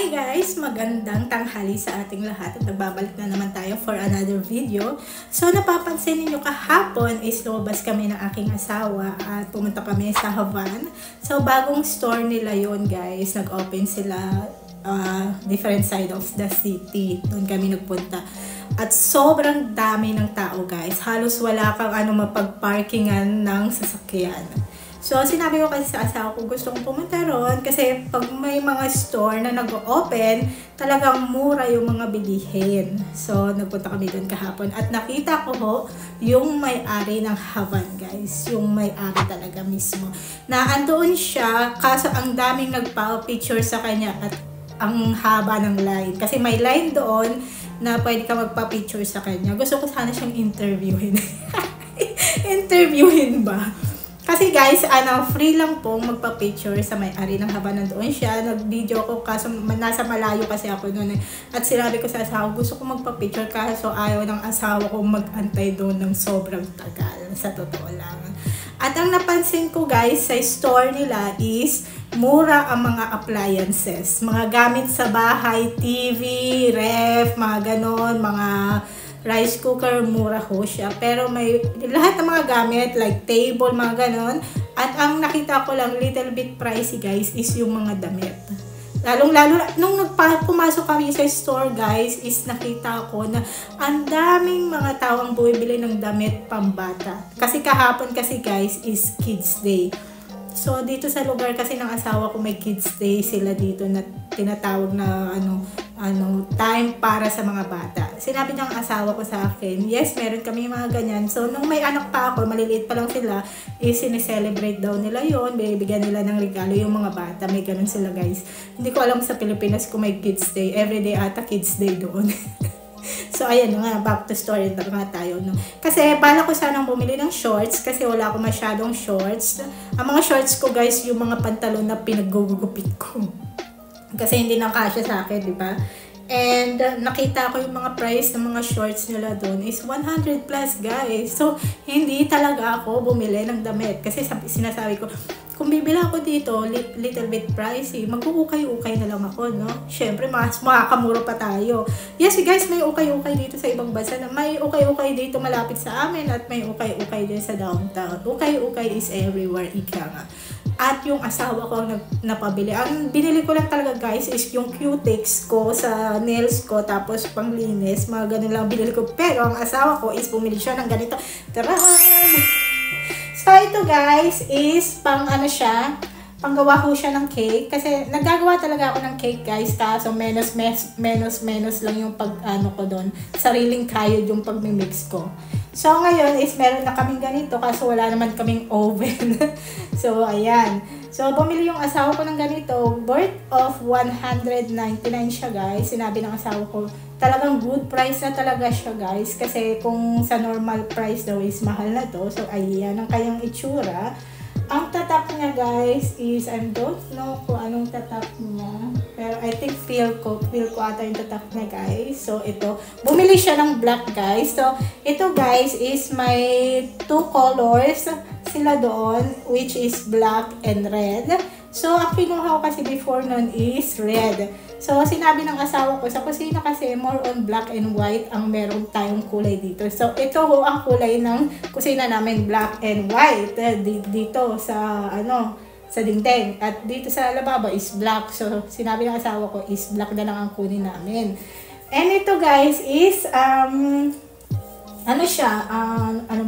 Hi guys! Magandang tanghali sa ating lahat at nagbabalik na naman tayo for another video. So napapansin ninyo kahapon is lumabas kami ng aking asawa at pumunta kami sa Havan. So bagong store nila yon guys. Nag-open sila different side of the city. Doon kami nagpunta. At sobrang dami ng tao guys. Halos wala kang mapag-parkingan ng sasakyan. So, sinabi ko kasi sa asawa ko, gusto kong pumunta ron kasi pag may mga store na nag-open, talagang mura yung mga bilihin. So, nagpunta kami doon kahapon at nakita ko ho yung may-ari ng Havan, guys. Yung may-ari talaga mismo. Na andoon siya, kaso ang daming nagpa-picture sa kanya at ang haba ng line. Kasi may line doon na pwede ka magpa-picture sa kanya. Gusto ko sana siyang interviewin. Interviewin ba? Kasi guys, free lang po magpa-picture sa may-ari ng Havan. Nandoon siya, nag-video ko kaso nasa malayo kasi ako noon. At sinabi ko sa asawa, gusto ko magpa-picture kaso ayaw ng asawa ko mag-antay doon ng sobrang tagal. Sa totoo lang. At ang napansin ko guys, sa store nila is mura ang mga appliances. Mga gamit sa bahay, TV, ref, mga ganon, mga rice cooker, mura ho siya. Pero may lahat ng mga gamit like table, mga ganon. At ang nakita ko lang little bit pricey guys is yung mga damit. Lalong-lalo nung pumasok kami sa store guys is nakita ko na ang daming mga tawang bumibili ng damit pambata. Kasi kahapon kasi guys is Kids Day. So, dito sa lugar kasi ng asawa ko may Kids Day sila dito na tinatawag na time para sa mga bata. Sinabi ng asawa ko sa akin, yes, meron kami mga ganyan. So, nung may anak pa ako, maliliit pa lang sila, sineselebrate daw nila yon, bibigyan nila ng regalo yung mga bata. May ganun sila guys. Hindi ko alam sa Pilipinas kung may Kids Day. Everyday ata Kids Day doon. So, ayan nga, back to story na nga tayo, no? Kasi, bala ko sanang bumili ng shorts kasi wala ako masyadong shorts. Ang mga shorts ko, guys, yung mga pantalon na pinagugupit ko. Kasi hindi nang kasya sa akin, di ba? And, nakita ko yung mga price ng mga shorts nila doon is 100 plus, guys. So, hindi talaga ako bumili ng damit. Kasi sinasabi ko, kung bibila ako dito, little bit pricey, mag-ukay-ukay na lang ako, no? Siyempre, mas makakamura pa tayo. Yes, guys, may ukay-ukay dito sa ibang bansa. May ukay-ukay dito malapit sa amin at may ukay-ukay din sa downtown. Ukay-ukay is everywhere, ika nga. At yung asawa ko ang napabili. Ang binili ko lang talaga, guys, is yung Q-Tex ko sa nails ko, tapos panglinis, mga ganun lang binili ko. Pero ang asawa ko is bumili siya ng ganito. Tara! So, ito guys, is panggawa ko siya ng cake. Kasi, naggagawa talaga ako ng cake guys. Kaso, menos lang yung ko doon. Sariling kayod yung pagmimix ko. So, ngayon is meron na kaming ganito. Kaso, wala naman kaming oven. So, ayan. So, bumili yung asawa ko ng ganito. Worth of 199 siya guys. Sinabi ng asawa ko, talagang good price na talaga siya guys. Kasi kung sa normal price daw is mahal na to. So, ayan ang kayang itsura. Ang tatak niya guys is, I don't know kung anong tatak niya. Pero I think feel ko ata yung tatak niya guys. So, ito. Bumili siya ng black guys. So, ito guys is may two colors sila doon, which is black and red. So, ang kinuha ko kasi before nun is red. So, sinabi ng asawa ko, sa kusina kasi more on black and white ang meron tayong kulay dito. So, ito ho ang kulay ng kusina namin, black and white. Dito sa, sa dingding. At dito sa lababa is black. So, sinabi ng asawa ko is black na lang ang kunin namin. And ito guys is, ano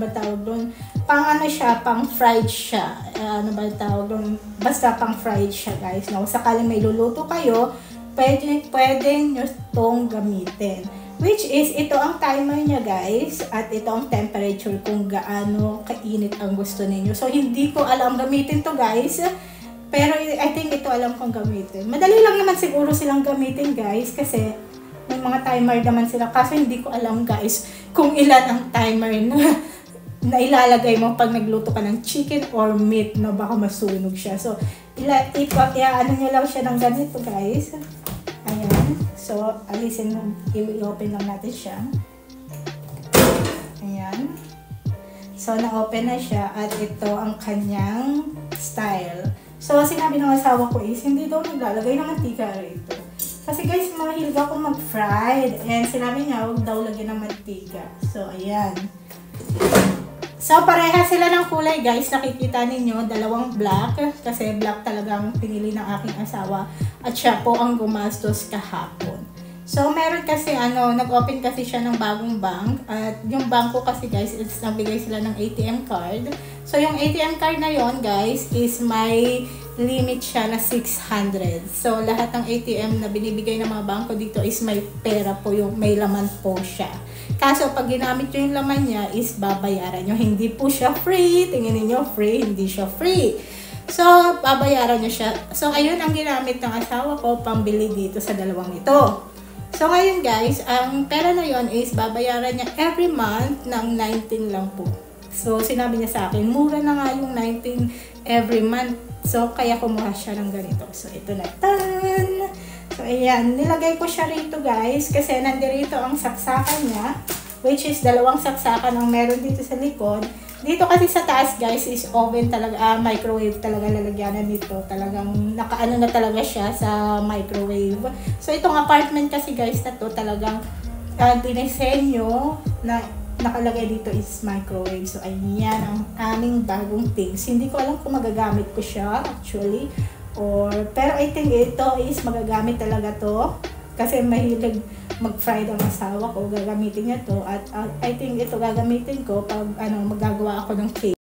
ba tawag doon? Pang fried siya. Ano ba tawag doon? Basta pang fried siya guys. No? Sakaling may luluto kayo, pwede nyo itong gamitin. Which is, ito ang timer niya guys. At ito ang temperature kung gaano kainit ang gusto ninyo. So, hindi ko alam gamitin to guys. Pero, I think ito alam kong gamitin. Madali lang naman siguro silang gamitin guys. Kasi, may mga timer naman sila. Kaso, hindi ko alam guys kung ilan ang timer na ilalagay mo pag nagluto ka ng chicken or meat na baka masunog siya. So, ano nyo lang siya ng ganito guys. Ayan. So, i-open lang natin siya. Ayan. So, na-open na siya at ito ang kanyang style. So, sinabi ng asawa ko is, hindi daw naglalagay ng mantika rito. So, Kasi guys, mahilig ako mag-fried. And sinabi niya, huwag daw lagyan ng mantika. So, ayan. So, pareha sila ng kulay guys. Nakikita ninyo, dalawang black. Kasi black talagang pinili ng aking asawa. At siya po ang gumastos kahapon. So, meron kasi, nag-open kasi siya ng bagong bank. At yung bank ko kasi guys, is nabigay sila ng ATM card. So, yung ATM card na yon guys, is may limit siya na 600. So, lahat ng ATM na binibigay ng mga bangko dito is may pera po, yung may laman po siya. Kaso, pag ginamit nyo yung laman niya, is babayaran nyo. Hindi po siya free. Tingnan niyo free. Hindi siya free. So, babayaran nyo siya. So, ayun ang ginamit ng asawa ko pambili dito sa dalawang ito. So, ngayon guys, ang pera na yon is babayaran niya every month ng 19 lang po. So, sinabi niya sa akin, mura na nga yung 19 every month. So, kaya kumuha siya ng ganito. So, ito na. Tan! So, ayan. Nilagay ko siya rito guys kasi nandirito ang saksakan niya. Which is dalawang saksakan ang meron dito sa likod. Dito kasi sa taas guys is oven talaga, microwave talaga lalagyanan dito. Talagang nakaano na talaga siya sa microwave. So itong apartment kasi guys na to talagang dinisenyo na nakalagay dito is microwave. So ayan ang aming bagong things. Hindi ko alam kung magagamit ko siya actually. Pero I think ito is magagamit talaga to. Kasi mahilig mag-fried ang asawa ko, gagamitin niya to. At I think ito gagamitin ko pag magagawa ako ng cake.